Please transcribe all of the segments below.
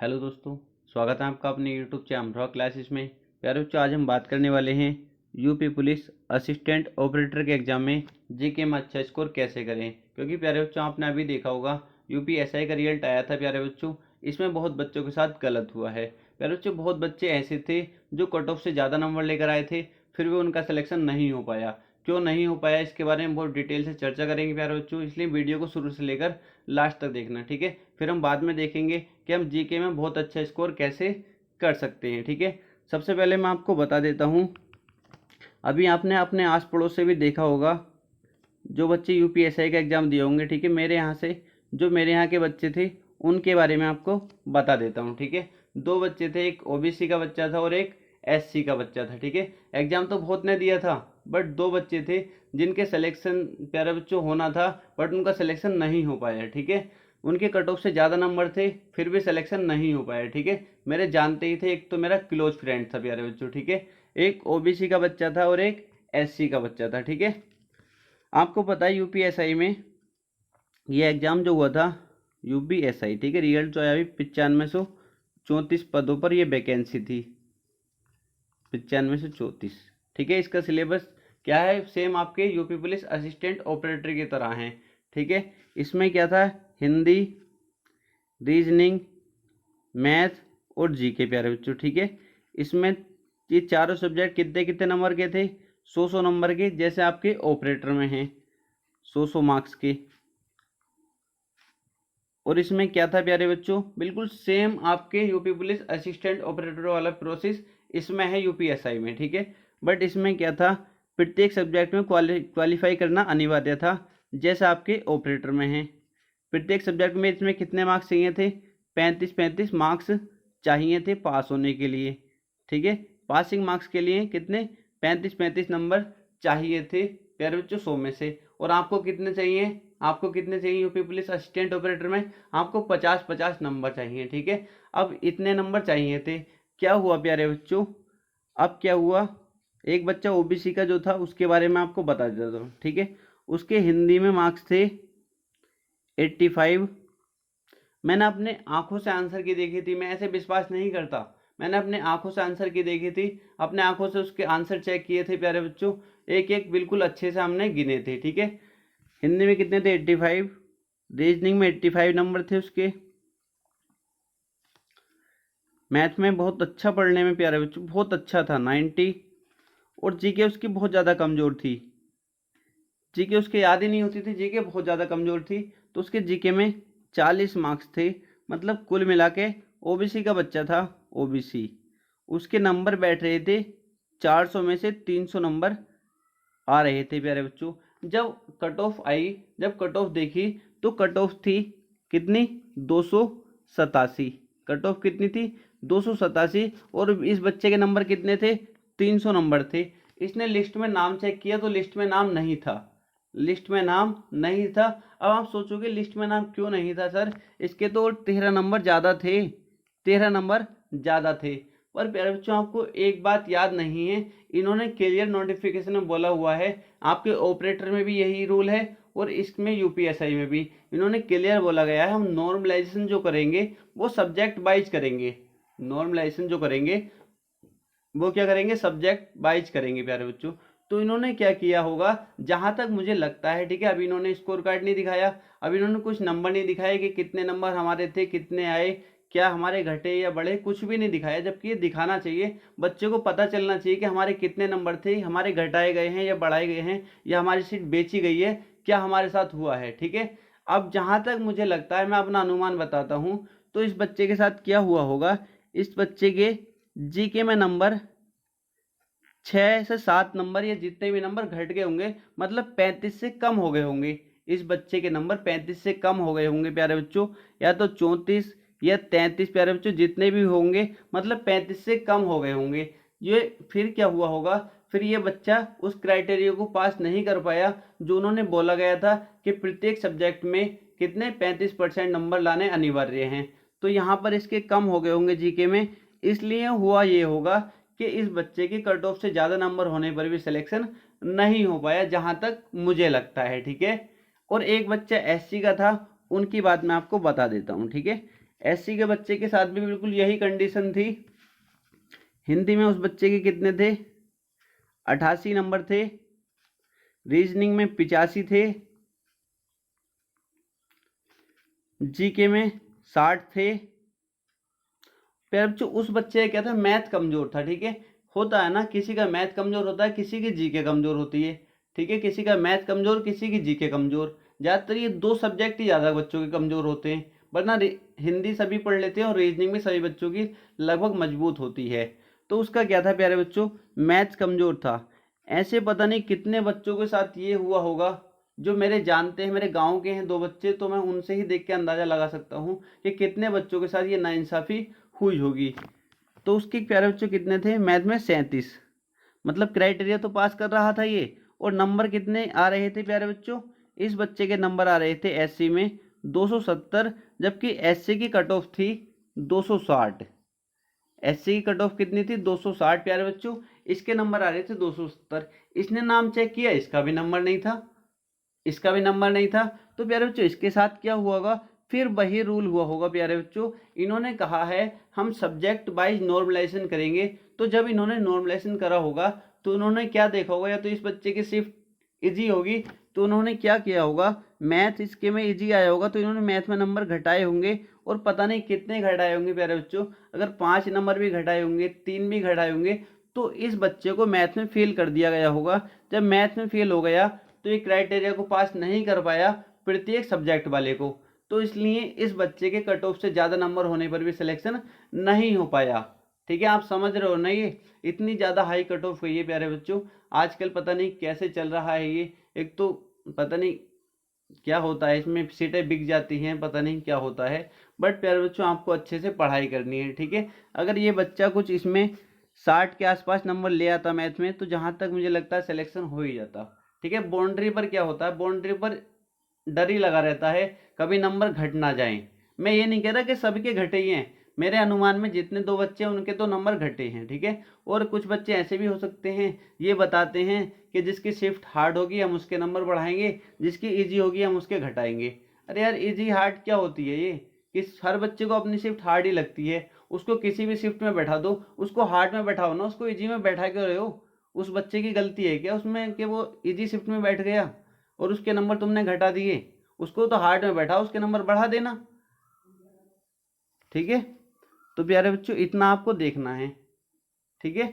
Hello दोस्तों, स्वागत है आपका अपने यूट्यूब चैनल अमरोहा क्लासेस में। प्यारे बच्चों, आज हम बात करने वाले हैं यूपी पुलिस असिस्टेंट ऑपरेटर के एग्जाम में जीके में अच्छा स्कोर कैसे करें। क्योंकि प्यारे बच्चों, आपने अभी देखा होगा यूपीएसआई का रिजल्ट आया था प्यारे बच्चों, इसमें बहुत बच्चों के साथ गलत हुआ है। प्यारे बच्चों, बहुत बच्चे ऐसे थे जो कट ऑफ से ज़्यादा नंबर लेकर आए थे, फिर भी उनका सिलेक्शन नहीं हो पाया। क्यों नहीं हो पाया, इसके बारे में बहुत डिटेल से चर्चा करेंगे प्यारे बच्चों, इसलिए वीडियो को शुरू से लेकर लास्ट तक देखना, ठीक है। फिर हम बाद में देखेंगे कि हम जीके में बहुत अच्छा स्कोर कैसे कर सकते हैं, ठीक है। सबसे पहले मैं आपको बता देता हूँ, अभी आपने अपने आस पड़ोस से भी देखा होगा जो बच्चे यूपीएसआई का एग्ज़ाम दिए होंगे, ठीक है। मेरे यहाँ से जो मेरे यहाँ के बच्चे थे उनके बारे में आपको बता देता हूँ, ठीक है। दो बच्चे थे, एक ओबीसी का बच्चा था और एक एससी का बच्चा था, ठीक है। एग्ज़ाम तो बहुत ने दिया था, बट दो बच्चे थे जिनके सिलेक्शन प्यारे बच्चों होना था, बट उनका सिलेक्शन नहीं हो पाया, ठीक है। उनके कट ऑफ से ज़्यादा नंबर थे, फिर भी सिलेक्शन नहीं हो पाया, ठीक है। मेरे जानते ही थे, एक तो मेरा क्लोज फ्रेंड था प्यारे बच्चों, ठीक है। एक ओबीसी का बच्चा था और एक एससी का बच्चा था, ठीक है। आपको पता है यूपीएसआई में ये एग्ज़ाम जो हुआ था यूपीएसआई, ठीक है, रिजल्ट जो आया अभी 9534 पदों पर ये वैकेंसी थी, 9534, ठीक है। इसका सिलेबस क्या है, सेम आपके यूपी पुलिस असिस्टेंट ऑपरेटर की तरह है, ठीक है। इसमें क्या था, हिंदी, रीजनिंग, मैथ और जीके प्यारे बच्चों, ठीक है। इसमें ये चारों सब्जेक्ट कितने कितने नंबर के थे, 100 नंबर के, जैसे आपके ऑपरेटर में हैं 100 मार्क्स के। और इसमें क्या था प्यारे बच्चों, बिल्कुल सेम आपके यूपी पुलिस असिस्टेंट ऑपरेटर वाला प्रोसेस इसमें है यूपीएसआई में, ठीक है। बट इसमें क्या था, प्रत्येक सब्जेक्ट में क्वालिफाई करना अनिवार्य था, जैसा आपके ऑपरेटर में है। प्रत्येक सब्जेक्ट में इसमें कितने मार्क्स चाहिए थे, 35 मार्क्स चाहिए थे पास होने के लिए, ठीक है। पासिंग मार्क्स के लिए कितने, 35 नंबर चाहिए थे प्यारे बच्चों 100 में से। और आपको कितने चाहिए, आपको कितने चाहिए यूपी पुलिस असिस्टेंट ऑपरेटर में, आपको 50 नंबर चाहिए, ठीक है। अब इतने नंबर चाहिए थे, क्या हुआ प्यारे बच्चों, अब क्या हुआ, एक बच्चा ओबीसी का जो था उसके बारे में आपको बता देता हूँ, ठीक है। उसके हिंदी में मार्क्स थे 85। मैंने अपने आंखों से आंसर की देखी थी, मैं ऐसे विश्वास नहीं करता, मैंने अपने आंखों से आंसर की देखी थी, अपने आंखों से उसके आंसर चेक किए थे प्यारे बच्चों, एक एक बिल्कुल अच्छे से हमने गिने थे, ठीक है। हिंदी में कितने थे, 85, रीजनिंग में 85 नंबर थे उसके, मैथ में बहुत अच्छा पढ़ने में प्यारे बच्चों, बहुत अच्छा था 90। और जीके उसकी बहुत ज़्यादा कमज़ोर थी, जीके उसके याद ही नहीं होती थी, जीके बहुत ज़्यादा कमज़ोर थी, तो उसके जीके में 40 मार्क्स थे। मतलब कुल मिला के ओबीसी का बच्चा था, ओबीसी, उसके नंबर बैठ रहे थे 400 में से 300 नंबर आ रहे थे प्यारे बच्चों। जब कट ऑफ आई, जब कट ऑफ देखी तो कट ऑफ थी कितनी, 287। कट ऑफ कितनी थी, 287। और इस बच्चे के नंबर कितने थे, 300 नंबर थे। इसने लिस्ट में नाम चेक किया तो लिस्ट में नाम नहीं था, लिस्ट में नाम नहीं था। अब आप सोचोगे लिस्ट में नाम क्यों नहीं था सर, इसके तो 13 नंबर ज़्यादा थे, 13 नंबर ज़्यादा थे। पर प्यारे बच्चों, आपको एक बात याद नहीं है, इन्होंने क्लियर नोटिफिकेशन में बोला हुआ है, आपके ऑपरेटर में भी यही रूल है और इसमें यूपीएसआई में भी इन्होंने क्लियर बोला गया है, हम नॉर्मलाइजेशन जो करेंगे वो सब्जेक्ट वाइज करेंगे, नॉर्मलाइजेशन जो करेंगे वो क्या करेंगे, सब्जेक्ट वाइज करेंगे प्यारे बच्चों। तो इन्होंने क्या किया होगा, जहां तक मुझे लगता है, ठीक है। अभी इन्होंने स्कोर कार्ड नहीं दिखाया, अभी इन्होंने कुछ नंबर नहीं दिखाए कि कितने नंबर हमारे थे, कितने आए, क्या हमारे घटे या बढ़े, कुछ भी नहीं दिखाया। जबकि ये दिखाना चाहिए, बच्चे को पता चलना चाहिए कि हमारे कितने नंबर थे, हमारे घटाए गए हैं या बढ़ाए गए हैं, या हमारी सीट बेची गई है, क्या हमारे साथ हुआ है, ठीक है। अब जहां तक मुझे लगता है, मैं अपना अनुमान बताता हूँ, तो इस बच्चे के साथ क्या हुआ होगा, इस बच्चे के जीके में नंबर 6 से 7 नंबर या जितने भी नंबर घट गए होंगे, मतलब 35 से कम हो गए होंगे। इस बच्चे के नंबर 35 से कम हो गए होंगे प्यारे बच्चों, या तो 34 या 33 प्यारे बच्चों, जितने भी होंगे मतलब 35 से कम हो गए होंगे। ये फिर क्या हुआ होगा, फिर ये बच्चा उस क्राइटेरिया को पास नहीं कर पाया जो उन्होंने बोला गया था कि प्रत्येक सब्जेक्ट में कितने 35% नंबर लाने अनिवार्य हैं। तो यहाँ पर इसके कम हो गए होंगे जीके में, इसलिए हुआ ये होगा कि इस बच्चे के कट ऑफ से ज़्यादा नंबर होने पर भी सिलेक्शन नहीं हो पाया, जहां तक मुझे लगता है, ठीक है। और एक बच्चा एससी का था, उनकी बात मैं आपको बता देता हूं, ठीक है। एससी के बच्चे के साथ भी बिल्कुल यही कंडीशन थी। हिंदी में उस बच्चे के कितने थे, 88 नंबर थे, रीजनिंग में 85 थे, जीके में 60 थे। फिर बच्चों उस बच्चे का क्या था, मैथ कमजोर था। ठीक है, होता है ना, किसी का मैथ कमजोर होता है, किसी की जीके कमजोर होती है। ठीक है, किसी का मैथ कमजोर, किसी की जीके कमजोर। ज़्यादातर ये दो सब्जेक्ट ही ज़्यादा बच्चों के कमजोर होते हैं, वरना हिंदी सभी पढ़ लेते हैं और रीजनिंग में सभी बच्चों की लगभग मजबूत होती है। तो उसका क्या था प्यारे बच्चों, मैथ्स कमजोर था। ऐसे पता नहीं कितने बच्चों के साथ ये हुआ होगा, जो मेरे जानते हैं, मेरे गांव के हैं 2 बच्चे, तो मैं उनसे ही देख के अंदाज़ा लगा सकता हूँ कि कितने बच्चों के साथ ये नाइंसाफ़ी हुई होगी। तो उसके प्यारे बच्चों कितने थे, मैथ में 37, मतलब क्राइटेरिया तो पास कर रहा था ये। और नंबर कितने आ रहे थे प्यारे बच्चों, इस बच्चे के नंबर आ रहे थे एससी में 270, जबकि एससी की कट ऑफ थी 260। एससी की कट ऑफ कितनी थी, 260 प्यारे बच्चों। इसके नंबर आ रहे थे 270। इसने नाम चेक किया, इसका भी नंबर नहीं था, इसका भी नंबर नहीं था। तो प्यारे बच्चों इसके साथ क्या हुआ होगा, फिर वही रूल हुआ होगा प्यारे बच्चों। इन्होंने कहा है हम सब्जेक्ट वाइज नॉर्मलाइजेशन करेंगे। तो जब इन्होंने नॉर्मलाइजेशन करा होगा तो उन्होंने क्या देखा होगा, या तो इस बच्चे की शिफ्ट इजी होगी, तो उन्होंने क्या किया होगा, मैथ इसके में इजी आया होगा तो इन्होंने मैथ में नंबर घटाए होंगे। और पता नहीं कितने घटाए होंगे प्यारे बच्चों, अगर 5 नंबर भी घटाए होंगे, 3 भी घटाए होंगे, तो इस बच्चे को मैथ में फेल कर दिया गया होगा। जब मैथ में फेल हो गया तो ये क्राइटेरिया को पास नहीं कर पाया प्रत्येक सब्जेक्ट वाले को, तो इसलिए इस बच्चे के कट ऑफ से ज़्यादा नंबर होने पर भी सिलेक्शन नहीं हो पाया। ठीक है, आप समझ रहे हो ना, ये इतनी ज़्यादा हाई कट ऑफ हुई है प्यारे बच्चों। आजकल पता नहीं कैसे चल रहा है ये, एक तो पता नहीं क्या होता है, इसमें सीटें बिक जाती हैं, पता नहीं क्या होता है। बट प्यारे बच्चों आपको अच्छे से पढ़ाई करनी है। ठीक है, अगर ये बच्चा कुछ इसमें 60 के आसपास नंबर ले आता मैथ में, तो जहाँ तक मुझे लगता है सिलेक्शन हो ही जाता। ठीक है, बाउंड्री पर क्या होता है, बाउंड्री पर डर ही लगा रहता है, कभी नंबर घट ना जाए। मैं ये नहीं कह रहा कि सबके घटे ही हैं, मेरे अनुमान में जितने 2 बच्चे हैं उनके तो नंबर घटे हैं। ठीक है, और कुछ बच्चे ऐसे भी हो सकते हैं, ये बताते हैं कि जिसकी शिफ्ट हार्ड होगी हम उसके नंबर बढ़ाएंगे, जिसकी इजी होगी हम उसके घटाएंगे। अरे यार, इजी हार्ड क्या होती है ये, कि हर बच्चे को अपनी शिफ्ट हार्ड ही लगती है, उसको किसी भी शिफ्ट में बैठा दो, उसको हार्ड में बैठाओ ना, उसको इजी में बैठा क्यों रहे हो। उस बच्चे की गलती है क्या उसमें कि वो इजी शिफ्ट में बैठ गया और उसके नंबर तुमने घटा दिए, उसको तो हार्ड में बैठा, उसके नंबर बढ़ा देना। ठीक है, तो प्यारे बच्चों इतना आपको देखना है। ठीक है,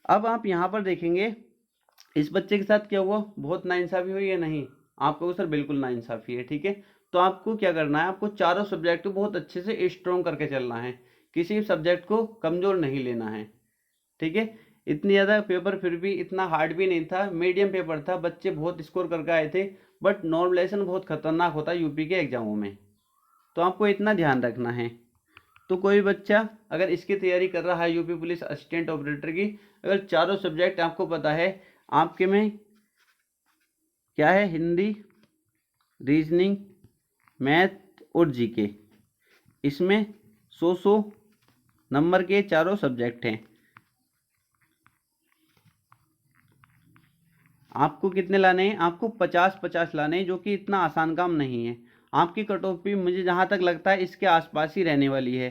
अब आप यहाँ पर देखेंगे इस बच्चे के साथ क्या हुआ, बहुत नाइंसाफ़ी हुई है, नहीं आप कहोगे सर बिल्कुल नाइंसाफ़ी है। ठीक है, तो आपको क्या करना है, आपको चारों सब्जेक्ट को बहुत अच्छे से स्ट्रॉन्ग करके चलना है, किसी भी सब्जेक्ट को कमज़ोर नहीं लेना है। ठीक है, इतनी ज़्यादा पेपर फिर भी इतना हार्ड भी नहीं था, मीडियम पेपर था, बच्चे बहुत स्कोर करके आए थे। बट नॉर्मलाइजेशन बहुत खतरनाक होता है यूपी के एग्जामों में, तो आपको इतना ध्यान रखना है। तो कोई बच्चा अगर इसकी तैयारी कर रहा है यूपी पुलिस असिस्टेंट ऑपरेटर की, अगर चारों सब्जेक्ट आपको पता है, आपके में क्या है, हिंदी, रीजनिंग, मैथ और जीके, इसमें 100 नंबर के चारों सब्जेक्ट हैं। आपको कितने लाने हैं, आपको 50-50 लाने हैं, जो कि इतना आसान काम नहीं है। आपकी कट ऑफ भी मुझे जहाँ तक लगता है इसके आसपास ही रहने वाली है।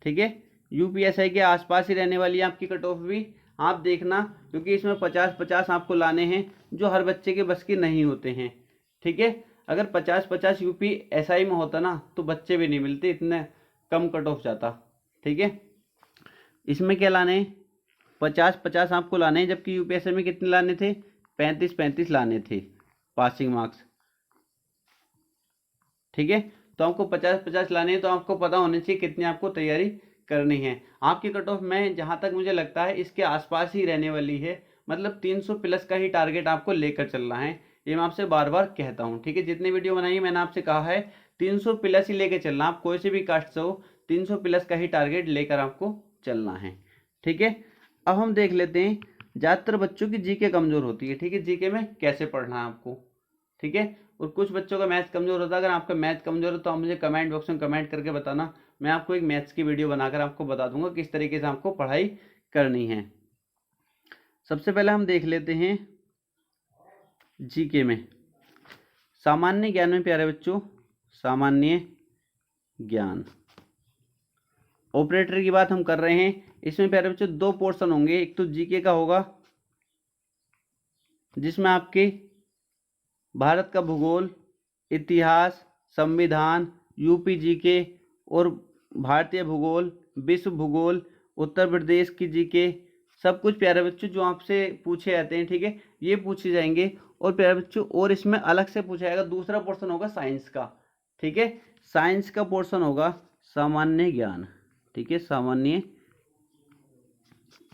ठीक है, यूपीएसआई के आसपास ही रहने वाली है आपकी कट ऑफ भी, आप देखना, क्योंकि इसमें 50-50 आपको लाने हैं, जो हर बच्चे के बस के नहीं होते हैं। ठीक है, अगर 50-50 यूपीएसआई में होता ना तो बच्चे भी नहीं मिलते, इतने कम कट ऑफ जाता। ठीक है, इसमें क्या लाने हैं, 50-50 आपको लाने हैं, जबकि यूपीएससी में कितने लाने थे, 35-35 लाने थे पासिंग मार्क्स। ठीक है, तो आपको 50-50 लाने हैं, तो आपको पता होना चाहिए कितनी आपको तैयारी करनी है। आपकी कट ऑफ में जहाँ तक मुझे लगता है इसके आसपास ही रहने वाली है, मतलब 300 प्लस का ही टारगेट आपको लेकर चलना है, ये मैं आपसे बार बार कहता हूँ। ठीक है, जितनी वीडियो बनाई है मैंने आपसे कहा है 300 प्लस ही लेकर चलना, आप कोई से भी कास्ट से हो, 300 प्लस का ही टारगेट लेकर आपको चलना है। ठीक है, अब हम देख लेते हैं, ज़्यादातर बच्चों की जीके कमज़ोर होती है। ठीक है, जीके में कैसे पढ़ना है आपको। ठीक है, और कुछ बच्चों का मैथ कमज़ोर होता है, अगर आपका मैथ कमज़ोर है तो आप मुझे कमेंट बॉक्स में कमेंट करके बताना, मैं आपको एक मैथ्स की वीडियो बनाकर आपको बता दूंगा किस तरीके से आपको पढ़ाई करनी है। सबसे पहले हम देख लेते हैं जीके में, सामान्य ज्ञान में प्यारे बच्चों, सामान्य ज्ञान ऑपरेटर की बात हम कर रहे हैं। इसमें प्यारे बच्चों 2 पोर्शन होंगे, एक तो जीके का होगा जिसमें आपके भारत का भूगोल, इतिहास, संविधान, यूपी जीके और भारतीय भूगोल, विश्व भूगोल, उत्तर प्रदेश की जीके, सब कुछ प्यारे बच्चों जो आपसे पूछे जाते हैं, ठीक है, ये पूछे जाएंगे। और प्यारे बच्चों और इसमें अलग से पूछा जाएगा, दूसरा पोर्शन होगा साइंस का, ठीक है। साइंस का पोर्शन होगा सामान्य ज्ञान, ठीक है, सामान्य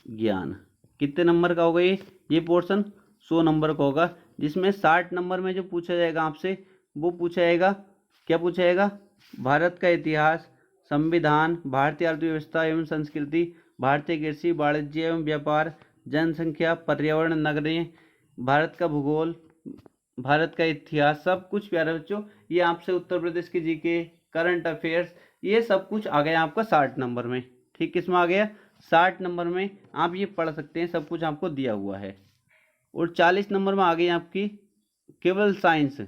ज्ञान। कितने नंबर का होगा ये पोर्शन 100 नंबर का होगा, जिसमें 60 नंबर में जो पूछा जाएगा आपसे वो पूछा जाएगा, क्या पूछा जाएगा, भारत का इतिहास, संविधान, भारतीय अर्थव्यवस्था एवं संस्कृति, भारतीय कृषि, वाणिज्य एवं व्यापार, जनसंख्या, पर्यावरण, नगरीय, भारत का भूगोल, भारत का इतिहास, सब कुछ प्यारे बच्चों ये आपसे उत्तर प्रदेश की जीके, करंट अफेयर्स, ये सब कुछ आ गया आपका 60 नंबर में, ठीक, किसमें आ गया 60 नंबर में। आप ये पढ़ सकते हैं, सब कुछ आपको दिया हुआ है। और 40 नंबर में आ गई आपकी केवल साइंस,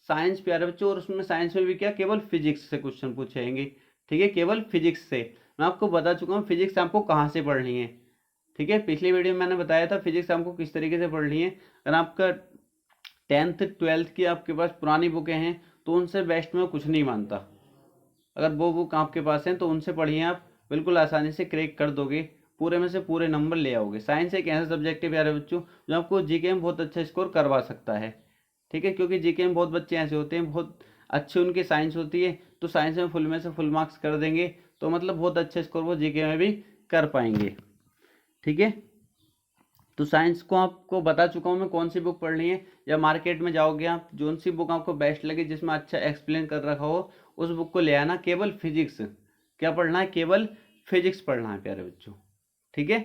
साइंस प्यारे बच्चों, और उसमें साइंस में भी क्या, केवल फिजिक्स से क्वेश्चन पूछेंगे, ठीक है, केवल फिजिक्स से। मैं आपको बता चुका हूँ फिजिक्स आपको कहाँ से पढ़नी है, ठीक है, पिछली वीडियो में मैंने बताया था फिजिक्स आपको किस तरीके से पढ़नी है। अगर आपका 10th 12th की आपके पास पुरानी बुकें हैं तो उनसे बेस्ट मैं कुछ नहीं मानता। अगर वो बुक आपके पास है तो उनसे पढ़िए, आप बिल्कुल आसानी से क्रैक कर दोगे, पूरे में से पूरे नंबर ले आओगे। साइंस एक ऐसा सब्जेक्ट है प्यारे बच्चों जो आपको जीके में बहुत अच्छा स्कोर करवा सकता है, ठीक है, क्योंकि जीके में बहुत बच्चे ऐसे होते हैं बहुत अच्छी उनकी साइंस होती है, तो साइंस में से फुल मार्क्स कर देंगे, तो मतलब बहुत अच्छा स्कोर वो जीके में भी कर पाएंगे, ठीक है। तो साइंस को आपको बता चुका हूँ मैं कौन सी बुक पढ़नी है, या मार्केट में जाओगे आप जो सी बुक आपको बेस्ट लगे जिसमें अच्छा एक्सप्लेन कर रखा हो उस बुक को ले आना। केवल फिजिक्स क्या पढ़ना है, केवल फिजिक्स पढ़ना है प्यारे बच्चों, ठीक है।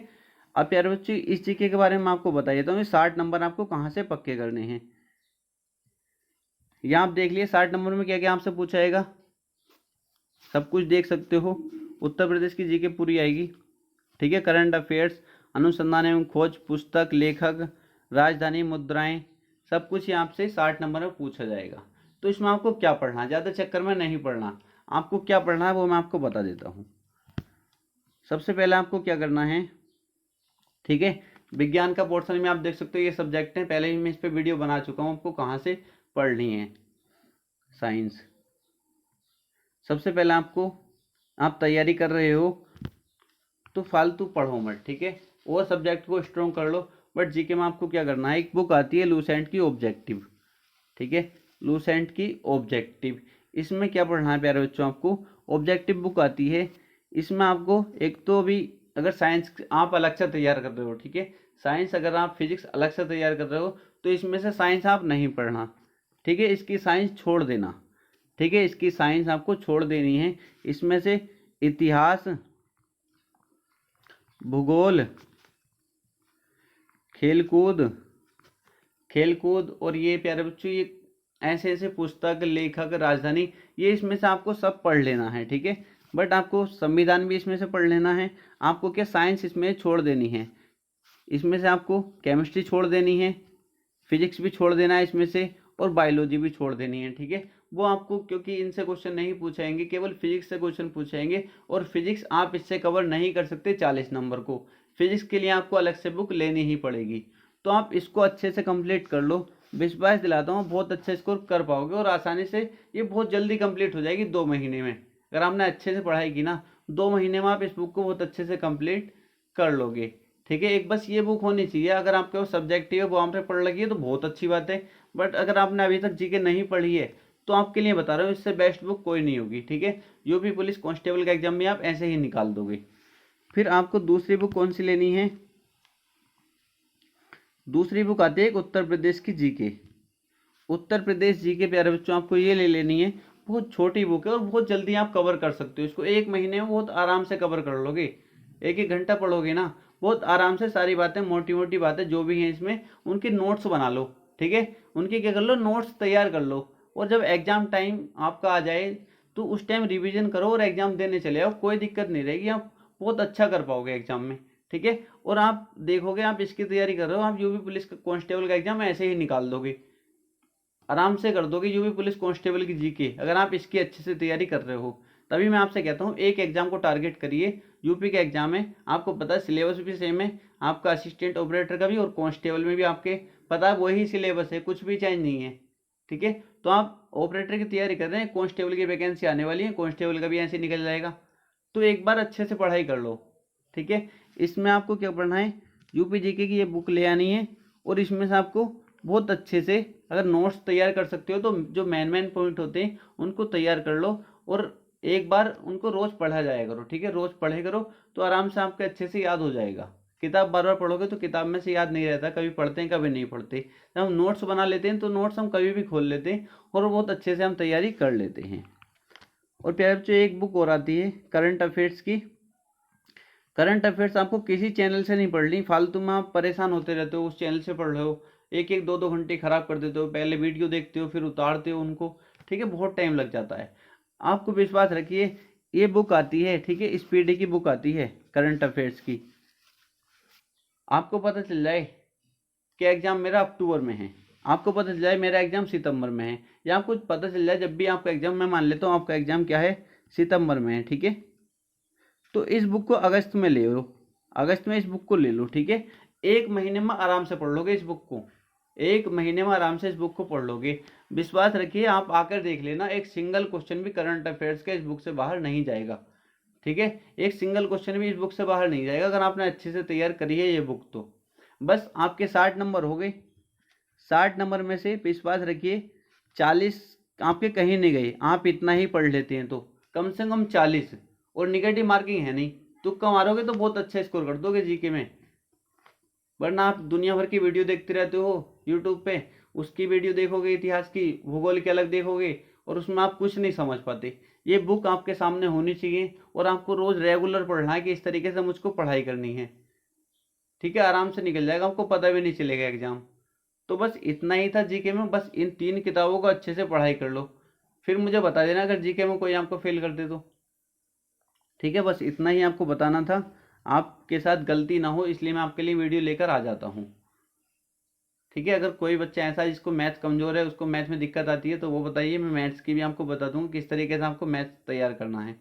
अब प्यारे बच्चों इस जीके के बारे में आपको बता देता हूँ 60 नंबर आपको कहाँ से पक्के करने हैं। यहाँ आप देख लिए 60 नंबर में क्या क्या आपसे पूछा जाएगा, सब कुछ देख सकते हो। उत्तर प्रदेश की जीके पूरी आएगी, ठीक है, करंट अफेयर्स, अनुसंधान एवं खोज, पुस्तक, लेखक, राजधानी, मुद्राएं, सब कुछ यहाँ से 60 नंबर में पूछा जाएगा। तो इसमें आपको क्या पढ़ना है, ज़्यादा चक्कर में नहीं पढ़ना, आपको क्या पढ़ना है वो मैं आपको बता देता हूँ। सबसे पहले आपको क्या करना है, ठीक है, विज्ञान का पोर्शन में आप देख सकते हो ये सब्जेक्ट है, पहले ही मैं इस पर वीडियो बना चुका हूँ, आपको कहाँ से पढ़नी है साइंस। सबसे पहले आपको, आप तैयारी कर रहे हो तो फालतू पढ़ो मत, ठीक है, वो सब्जेक्ट को स्ट्रॉन्ग कर लो। बट जीके में आपको क्या करना है, एक बुक आती है लूसेंट की ऑब्जेक्टिव, ठीक है, लूसेंट की ऑब्जेक्टिव, इसमें क्या पढ़ना है प्यारे बच्चों, आपको ऑब्जेक्टिव बुक आती है। इसमें आपको एक तो भी अगर साइंस आप अलग से तैयार कर रहे हो, ठीक है, साइंस अगर आप फिजिक्स अलग से तैयार कर रहे हो तो इसमें से साइंस आप नहीं पढ़ना, ठीक है, इसकी साइंस छोड़ देना, ठीक है, इसकी साइंस आपको छोड़ देनी है। इसमें से इतिहास, भूगोल, खेलकूद, खेलकूद और ये प्यारे बच्चों ये ऐसे ऐसे पुस्तक, लेखक, राजधानी, ये इसमें से आपको सब पढ़ लेना है, ठीक है। बट आपको संविधान भी इसमें से पढ़ लेना है। आपको क्या साइंस इसमें छोड़ देनी है, इसमें से आपको केमिस्ट्री छोड़ देनी है, फिजिक्स भी छोड़ देना है इसमें से, और बायोलॉजी भी छोड़ देनी है, ठीक है। वो आपको क्योंकि इनसे क्वेश्चन नहीं पूछाएंगे, केवल फिजिक्स से क्वेश्चन पूछेंगे, और फिजिक्स आप इससे कवर नहीं कर सकते 40 नंबर को, फिजिक्स के लिए आपको अलग से बुक लेनी ही पड़ेगी। तो आप इसको अच्छे से कंप्लीट कर लो, विश्वास दिलाता हूँ बहुत अच्छा स्कोर कर पाओगे, और आसानी से ये बहुत जल्दी कंप्लीट हो जाएगी 2 महीने में। अगर आपने अच्छे से पढ़ाई की ना 2 महीने में आप इस बुक को बहुत अच्छे से कंप्लीट कर लोगे, ठीक है। एक बस ये बुक होनी चाहिए, अगर आपके वो सब्जेक्टिव है वो वहाँ पे पढ़ लगी है तो बहुत अच्छी बात है। बट अगर आपने अभी तक जीके नहीं पढ़ी है तो आपके लिए बता रहा हूँ इससे बेस्ट बुक कोई नहीं होगी, ठीक है। यूपी पुलिस कांस्टेबल का एग्जाम भी आप ऐसे ही निकाल दोगे। फिर आपको दूसरी बुक कौन सी लेनी है, दूसरी बुक आती है उत्तर प्रदेश की जीके, उत्तर प्रदेश जीके प्यारे बच्चों आपको ये ले लेनी है। बहुत छोटी बुक है और बहुत जल्दी आप कवर कर सकते हो इसको, 1 महीने में बहुत आराम से कवर कर लोगे। 1 1 घंटा पढ़ोगे ना, बहुत आराम से सारी बातें, मोटी मोटी बातें जो भी हैं इसमें उनके नोट्स बना लो, ठीक है, उनके क्या कर लो, नोट्स तैयार कर लो। और जब एग्जाम टाइम आपका आ जाए तो उस टाइम रिवीजन करो और एग्जाम देने चले आओ, कोई दिक्कत नहीं रहेगी, आप बहुत अच्छा कर पाओगे एग्जाम में, ठीक है। और आप देखोगे आप इसकी तैयारी कर रहे हो, आप यूपी पुलिस का कांस्टेबल का एग्जाम ऐसे ही निकाल दोगे, आराम से कर दोगे यूपी पुलिस कांस्टेबल की जीके, अगर आप इसकी अच्छे से तैयारी कर रहे हो, तभी मैं आपसे कहता हूँ एक एग्जाम को टारगेट करिए। यूपी का एग्जाम है, आपको पता है सिलेबस भी सेम है, आपका असिस्टेंट ऑपरेटर का भी और कांस्टेबल में भी आपके पता है वही सिलेबस है, कुछ भी चेंज नहीं है। ठीक है, तो आप ऑपरेटर की तैयारी कर रहे हैं, कांस्टेबल की वैकेंसी आने वाली है, कांस्टेबल का भी ऐसे निकल जाएगा, तो एक बार अच्छे से पढ़ाई कर लो। ठीक है, इसमें आपको क्या पढ़ना है, यूपी जीके की ये बुक ले आनी है और इसमें से आपको बहुत अच्छे से अगर नोट्स तैयार कर सकते हो तो जो मेन पॉइंट होते हैं उनको तैयार कर लो और एक बार उनको रोज पढ़ा जाया करो। ठीक है, रोज पढ़े करो तो आराम से आपके अच्छे से याद हो जाएगा। किताब बार बार पढ़ोगे तो किताब में से याद नहीं रहता, कभी पढ़ते हैं कभी नहीं पढ़ते। जब हम नोट्स बना लेते हैं तो नोट्स हम कभी भी खोल लेते हैं और बहुत अच्छे से हम तैयारी कर लेते हैं। और प्यारे बच्चों एक बुक और आती है करंट अफेयर्स की। करंट अफेयर्स आपको किसी चैनल से नहीं पढ़नी, फालतू में आप परेशान होते रहते हो, उस चैनल से पढ़ रहे हो, एक एक दो दो घंटे खराब कर देते हो, पहले वीडियो देखते हो फिर उतारते हो उनको। ठीक है, बहुत टाइम लग जाता है। आपको विश्वास रखिए, ये बुक आती है, ठीक है, स्पीडी की बुक आती है करंट अफेयर्स की। आपको पता चल जाए कि एग्जाम मेरा अक्टूबर में है, आपको पता चल जाए मेरा एग्जाम सितंबर में है, या आपको पता चल जाए जब भी आपका एग्जाम, मैं मान लेता हूँ आपका एग्जाम क्या है, सितंबर में है। ठीक है, तो इस बुक को अगस्त में ले लो, अगस्त में इस बुक को ले लो। ठीक है, एक महीने में आराम से पढ़ लोगे इस बुक को, एक महीने में आराम से इस बुक को पढ़ लोगे। विश्वास रखिए, आप आकर देख लेना, एक सिंगल क्वेश्चन भी करंट अफेयर्स के इस बुक से बाहर नहीं जाएगा। ठीक है, एक सिंगल क्वेश्चन भी इस बुक से बाहर नहीं जाएगा अगर आपने अच्छे से तैयार करी है ये बुक तो। बस आपके 60 नंबर हो गए, 60 नंबर में से विश्वास रखिए 40 आपके कहीं नहीं गए, आप इतना ही पढ़ लेते हैं तो कम से कम 40, और निगेटिव मार्किंग है नहीं, तुक्का मारोगे तो बहुत अच्छा स्कोर कर दोगे जीके में। वरना आप दुनिया भर की वीडियो देखते रहते हो यूट्यूब पे, उसकी वीडियो देखोगे, इतिहास की, भूगोल की अलग देखोगे और उसमें आप कुछ नहीं समझ पाते। ये बुक आपके सामने होनी चाहिए और आपको रोज रेगुलर पढ़ना है कि इस तरीके से मुझको पढ़ाई करनी है। ठीक है, आराम से निकल जाएगा, आपको पता भी नहीं चलेगा एग्जाम। तो बस इतना ही था जीके में, बस इन 3 किताबों को अच्छे से पढ़ाई कर लो, फिर मुझे बता देना अगर जीके में कोई आपको फेल कर दे तो। ठीक है, बस इतना ही आपको बताना था, आपके साथ गलती ना हो इसलिए मैं आपके लिए वीडियो लेकर आ जाता हूँ। ठीक है, अगर कोई बच्चा ऐसा है जिसको मैथ कमजोर है, उसको मैथ में दिक्कत आती है तो वो बताइए, मैं मैथ्स की भी आपको बता दूंगा किस तरीके से आपको मैथ्स तैयार करना है।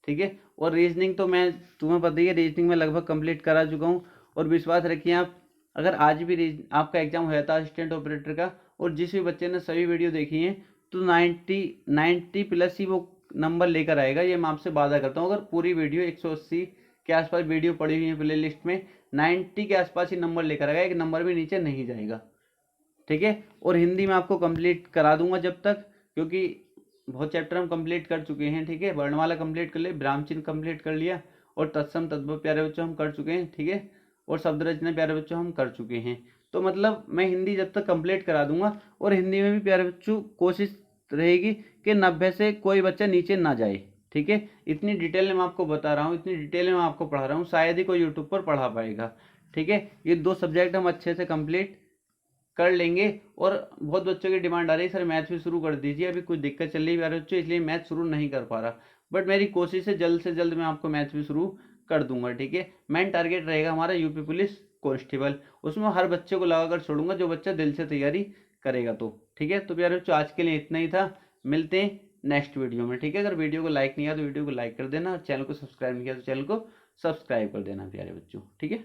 ठीक है, और रीजनिंग तो मैं, तुम्हें पता ही है, रीजनिंग में लगभग कंप्लीट करा चुका हूँ। और विश्वास रखिए आप, अगर आज भी आपका एग्जाम हो जाता है असिस्टेंट ऑपरेटर का, और जिस भी बच्चे ने सभी वीडियो देखी है तो 90 प्लस ही वो नंबर लेकर आएगा, ये मैं आपसे वादा करता हूँ। अगर पूरी वीडियो 180 के आसपास वीडियो पड़ी हुई है प्ले लिस्ट में, 90 के आसपास ही नंबर लेकर आएगा, एक नंबर भी नीचे नहीं जाएगा। ठीक है, और हिंदी में आपको कंप्लीट करा दूंगा जब तक, क्योंकि बहुत चैप्टर हम कंप्लीट कर चुके हैं। ठीक है, वर्णमाला कंप्लीट कर लिया, विराम चिन्ह कंप्लीट कर लिया, और तत्सम तद्भव प्यारे बच्चों हम कर चुके हैं। ठीक है, और शब्द रचना प्यारे बच्चों हम कर चुके हैं। तो मतलब मैं हिंदी जब तक कंप्लीट करा दूंगा, और हिंदी में भी प्यारे बच्चों कोशिश रहेगी कि 90 से कोई बच्चा नीचे ना जाए। ठीक है, इतनी डिटेल में मैं आपको बता रहा हूँ, इतनी डिटेल में मैं आपको पढ़ा रहा हूँ, शायद ही कोई यूट्यूब पर पढ़ा पाएगा। ठीक है, ये 2 सब्जेक्ट हम अच्छे से कंप्लीट कर लेंगे। और बहुत बच्चों की डिमांड आ रही है सर मैथ भी शुरू कर दीजिए, अभी कुछ दिक्कत चल रही है प्यारे बच्चों इसलिए मैथ शुरू नहीं कर पा रहा, बट मेरी कोशिश है जल्द से जल्द मैं आपको मैथ भी शुरू कर दूंगा। ठीक है, मेन टारगेट रहेगा हमारा यूपी पुलिस कांस्टेबल, उसमें हर बच्चे को लगाकर छोड़ूंगा जो बच्चा दिल से तैयारी करेगा तो। ठीक है, तो प्यारे बच्चों आज के लिए इतना ही था, मिलते हैं नेक्स्ट वीडियो में। ठीक है, अगर वीडियो को लाइक नहीं किया तो वीडियो को लाइक कर देना, और चैनल को सब्सक्राइब नहीं किया तो चैनल को सब्सक्राइब कर देना प्यारे बच्चों। ठीक है।